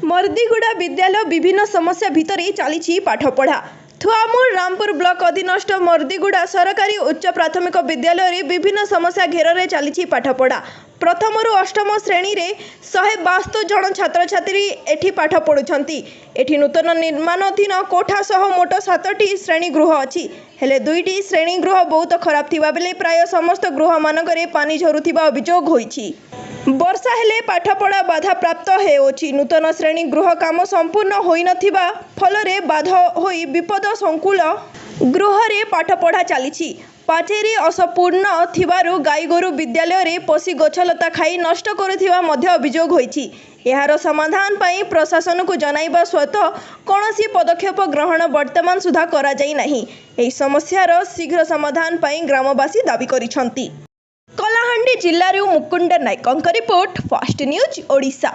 मर्दीगुड़ा विद्यालय विभिन्न समस्या भितर चली पाठपढ़ा। थुआमूल रामपुर ब्लॉक अधीनस्थ मर्दीगुड़ा सरकारी उच्च प्राथमिक विद्यालय विभिन्न समस्या घेर में चली पाठपढ़ा। प्रथम रु अष्टम श्रेणी रे 162 जन छात्र छात्री एठी पाठ पढ़ुछंती। एठी नूतन निर्माणाधीन कोठा सह मोट 7टी श्रेणी गृह अछि। हेले 2टी श्रेणी गृह बहुत खराब थिबा बेले प्राय समस्त गृह मानकरे पानी झरुथिबा अभियोग होईछि। वर्षा हेले पाठपढ़ा बाधा प्राप्त हेउछि। नूतन श्रेणी गृह काम संपूर्ण होई नथिबा फलरे बाधा होई विपद संकुल गृह रे पाठपढ़ा चली। पाचेरी असपूर्ण थिबारु गाई गोरु विद्यालय रे पसी गछलता खाई नष्ट करुथिबा मध्य अभियोग होईछि। एहार समाधान पाई प्रशासन को जनाइबा सत्त्वे कौनसी पदक्षेप ग्रहण वर्तमान सुधा करा जाई नाही। एही समस्यार शीघ्र समाधान पाई ग्रामवासी दाबी करिसंती। कलाहांडी जिल्लारू मुकुंद नायकଙ୍କ रिपोर्ट फास्ट न्यूज ओडिशा।